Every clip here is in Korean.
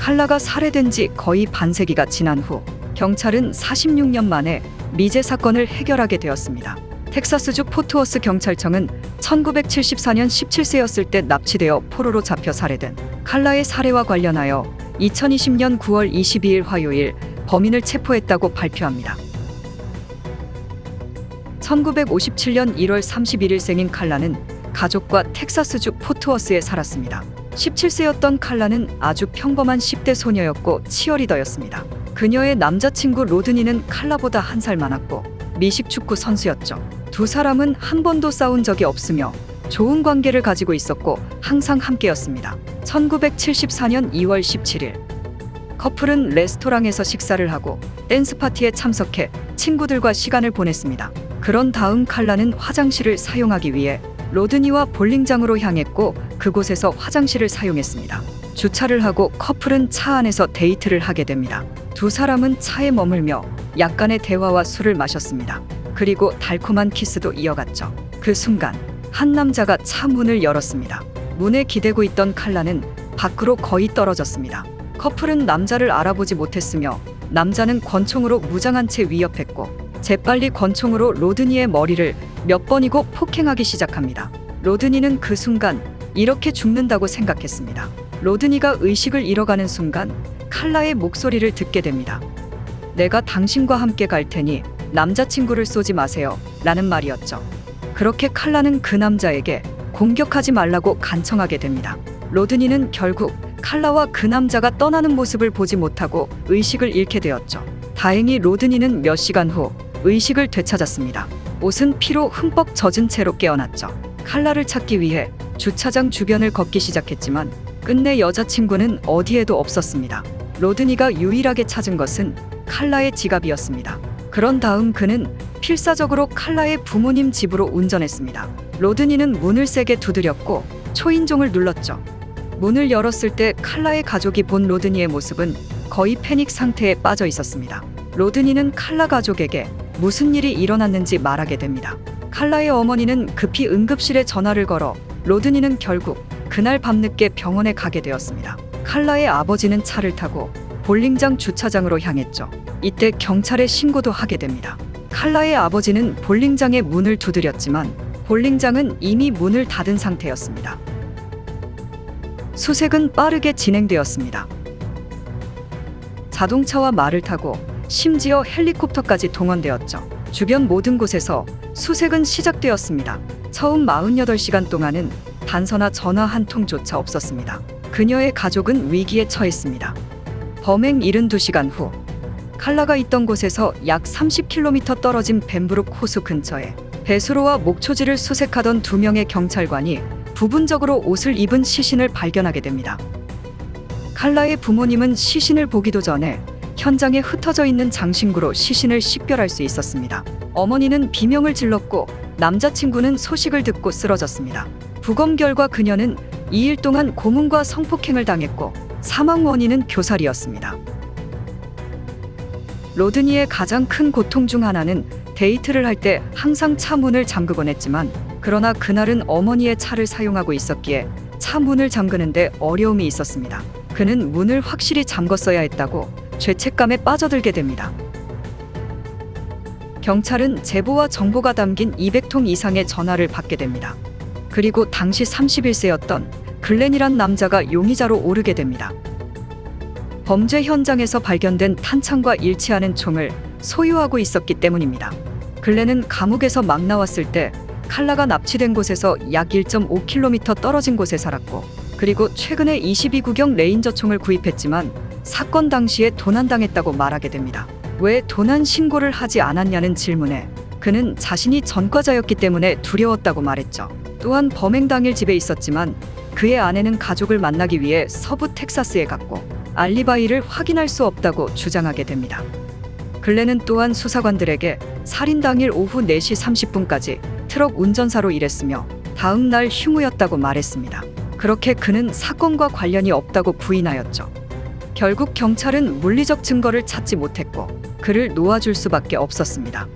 칼라가 살해된 지 거의 반세기가 지난 후 경찰은 46년 만에 미제 사건을 해결하게 되었습니다. 텍사스주 포트워스 경찰청은 1974년 17세였을 때 납치되어 포로로 잡혀 살해된 칼라의 살해와 관련하여 2020년 9월 22일 화요일 범인을 체포했다고 발표합니다. 1957년 1월 31일 생인 칼라는 가족과 텍사스주 포트워스에 살았습니다. 17세였던 칼라는 아주 평범한 10대 소녀였고 치어리더였습니다. 그녀의 남자친구 로드니는 칼라보다 한 살 많았고 미식축구 선수였죠. 두 사람은 한 번도 싸운 적이 없으며 좋은 관계를 가지고 있었고 항상 함께였습니다. 1974년 2월 17일 커플은 레스토랑에서 식사를 하고 댄스 파티에 참석해 친구들과 시간을 보냈습니다. 그런 다음 칼라는 화장실을 사용하기 위해 로드니와 볼링장으로 향했고 그곳에서 화장실을 사용했습니다. 주차를 하고 커플은 차 안에서 데이트를 하게 됩니다. 두 사람은 차에 머물며 약간의 대화와 술을 마셨습니다. 그리고 달콤한 키스도 이어갔죠. 그 순간 한 남자가 차 문을 열었습니다. 문에 기대고 있던 칼라는 밖으로 거의 떨어졌습니다. 커플은 남자를 알아보지 못했으며 남자는 권총으로 무장한 채 위협했고 재빨리 권총으로 로드니의 머리를 몇 번이고 폭행하기 시작합니다. 로드니는 그 순간 이렇게 죽는다고 생각했습니다. 로드니가 의식을 잃어가는 순간 칼라의 목소리를 듣게 됩니다. 내가 당신과 함께 갈 테니 남자친구를 쏘지 마세요 라는 말이었죠. 그렇게 칼라는 그 남자에게 공격하지 말라고 간청하게 됩니다. 로드니는 결국 칼라와 그 남자가 떠나는 모습을 보지 못하고 의식을 잃게 되었죠. 다행히 로드니는 몇 시간 후 의식을 되찾았습니다. 옷은 피로 흠뻑 젖은 채로 깨어났죠. 칼라를 찾기 위해 주차장 주변을 걷기 시작했지만 끝내 여자친구는 어디에도 없었습니다. 로드니가 유일하게 찾은 것은 칼라의 지갑이었습니다. 그런 다음 그는 필사적으로 칼라의 부모님 집으로 운전했습니다. 로드니는 문을 세게 두드렸고 초인종을 눌렀죠. 문을 열었을 때 칼라의 가족이 본 로드니의 모습은 거의 패닉 상태에 빠져 있었습니다. 로드니는 칼라 가족에게 무슨 일이 일어났는지 말하게 됩니다. 칼라의 어머니는 급히 응급실에 전화를 걸어 로드니는 결국 그날 밤늦게 병원에 가게 되었습니다. 칼라의 아버지는 차를 타고 볼링장 주차장으로 향했죠. 이때 경찰에 신고도 하게 됩니다. 칼라의 아버지는 볼링장의 문을 두드렸지만 볼링장은 이미 문을 닫은 상태였습니다. 수색은 빠르게 진행되었습니다. 자동차와 말을 타고 심지어 헬리콥터까지 동원되었죠. 주변 모든 곳에서 수색은 시작되었습니다. 처음 48시간 동안은 단서나 전화 한 통조차 없었습니다. 그녀의 가족은 위기에 처했습니다. 범행 72시간 후 칼라가 있던 곳에서 약 30km 떨어진 벤브룩 호수 근처에 배수로와 목초지를 수색하던 2명의 경찰관이 부분적으로 옷을 입은 시신을 발견하게 됩니다. 칼라의 부모님은 시신을 보기도 전에 현장에 흩어져 있는 장신구로 시신을 식별할 수 있었습니다. 어머니는 비명을 질렀고 남자친구는 소식을 듣고 쓰러졌습니다. 부검 결과 그녀는 2일 동안 고문과 성폭행을 당했고 사망 원인은 교살이었습니다. 로드니의 가장 큰 고통 중 하나는 데이트를 할 때 항상 차 문을 잠그곤 했지만 그러나 그날은 어머니의 차를 사용하고 있었기에 차 문을 잠그는데 어려움이 있었습니다. 그는 문을 확실히 잠궜어야 했다고 죄책감에 빠져들게 됩니다. 경찰은 제보와 정보가 담긴 200통 이상의 전화를 받게 됩니다. 그리고 당시 31세였던 글렌이란 남자가 용의자로 오르게 됩니다. 범죄 현장에서 발견된 탄창과 일치하는 총을 소유하고 있었기 때문입니다. 글렌은 감옥에서 막 나왔을 때 칼라가 납치된 곳에서 약 1.5km 떨어진 곳에 살았고 그리고 최근에 22구경 레인저 총을 구입했지만 사건 당시에 도난당했다고 말하게 됩니다. 왜 도난 신고를 하지 않았냐는 질문에 그는 자신이 전과자였기 때문에 두려웠다고 말했죠. 또한 범행 당일 집에 있었지만 그의 아내는 가족을 만나기 위해 서부 텍사스에 갔고 알리바이를 확인할 수 없다고 주장하게 됩니다. 글렌은 또한 수사관들에게 살인 당일 오후 4시 30분까지 트럭 운전사로 일했으며 다음 날 휴무였다고 말했습니다. 그렇게 그는 사건과 관련이 없다고 부인하였죠. 결국 경찰은 물리적 증거를 찾지 못했고 그를 놓아줄 수밖에 없었습니다.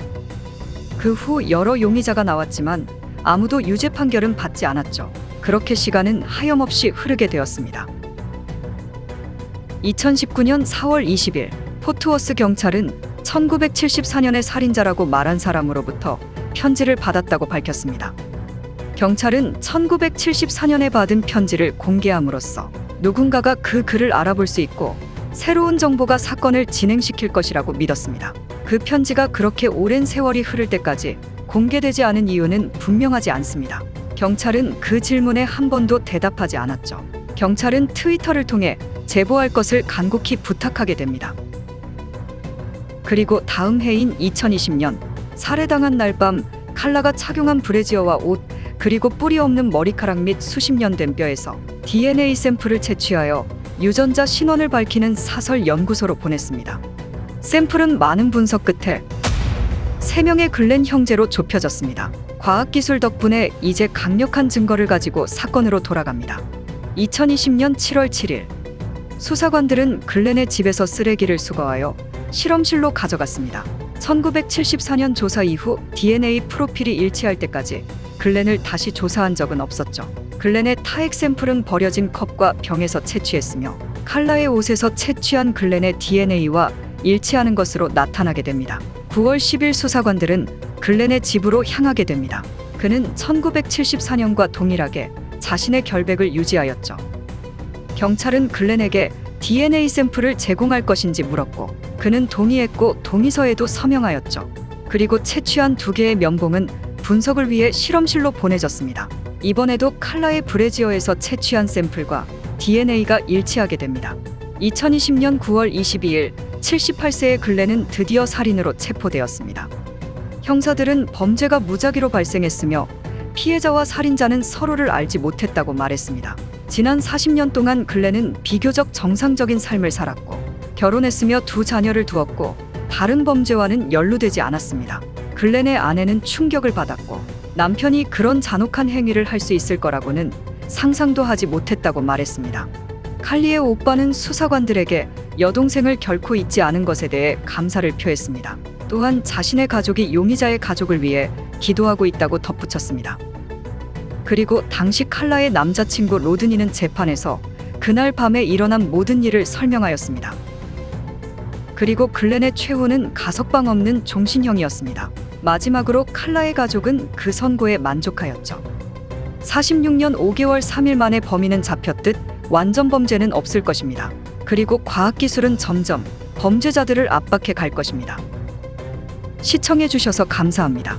그 후 여러 용의자가 나왔지만 아무도 유죄 판결은 받지 않았죠. 그렇게 시간은 하염없이 흐르게 되었습니다. 2019년 4월 20일 포트워스 경찰은 1974년의 살인자라고 말한 사람으로부터 편지를 받았다고 밝혔습니다. 경찰은 1974년에 받은 편지를 공개함으로써 누군가가 그 글을 알아볼 수 있고 새로운 정보가 사건을 진행시킬 것이라고 믿었습니다. 그 편지가 그렇게 오랜 세월이 흐를 때까지 공개되지 않은 이유는 분명하지 않습니다. 경찰은 그 질문에 한 번도 대답하지 않았죠. 경찰은 트위터를 통해 제보할 것을 간곡히 부탁하게 됩니다. 그리고 다음 해인 2020년 살해당한 날 밤 칼라가 착용한 브래지어와 옷 그리고 뿌리 없는 머리카락 및 수십 년 된 뼈에서 DNA 샘플을 채취하여 유전자 신원을 밝히는 사설 연구소로 보냈습니다. 샘플은 많은 분석 끝에 3명의 글렌 형제로 좁혀졌습니다. 과학기술 덕분에 이제 강력한 증거를 가지고 사건으로 돌아갑니다. 2020년 7월 7일 수사관들은 글렌의 집에서 쓰레기를 수거하여 실험실로 가져갔습니다. 1974년 조사 이후 DNA 프로필이 일치할 때까지 글렌을 다시 조사한 적은 없었죠. 글렌의 타액 샘플은 버려진 컵과 병에서 채취했으며 칼라의 옷에서 채취한 글렌의 DNA와 일치하는 것으로 나타나게 됩니다. 9월 10일 수사관들은 글렌의 집으로 향하게 됩니다. 그는 1974년과 동일하게 자신의 결백을 유지하였죠. 경찰은 글렌에게 DNA 샘플을 제공할 것인지 물었고 그는 동의했고 동의서에도 서명하였죠. 그리고 채취한 2개의 면봉은 분석을 위해 실험실로 보내졌습니다. 이번에도 칼라의 브래지어에서 채취한 샘플과 DNA가 일치하게 됩니다. 2020년 9월 22일 78세의 글렌은 드디어 살인으로 체포되었습니다. 형사들은 범죄가 무작위로 발생했으며 피해자와 살인자는 서로를 알지 못했다고 말했습니다. 지난 40년 동안 글렌은 비교적 정상적인 삶을 살았고 결혼했으며 2 자녀를 두었고 다른 범죄와는 연루되지 않았습니다. 글렌의 아내는 충격을 받았고 남편이 그런 잔혹한 행위를 할 수 있을 거라고는 상상도 하지 못했다고 말했습니다. 칼리의 오빠는 수사관들에게 여동생을 결코 잊지 않은 것에 대해 감사를 표했습니다. 또한 자신의 가족이 용의자의 가족을 위해 기도하고 있다고 덧붙였습니다. 그리고 당시 칼라의 남자친구 로드니는 재판에서 그날 밤에 일어난 모든 일을 설명하였습니다. 그리고 글렌의 최후는 가석방 없는 종신형이었습니다. 마지막으로 칼라의 가족은 그 선고에 만족하였죠. 46년 5개월 3일 만에 범인은 잡혔듯 완전 범죄는 없을 것입니다. 그리고 과학기술은 점점 범죄자들을 압박해 갈 것입니다. 시청해 주셔서 감사합니다.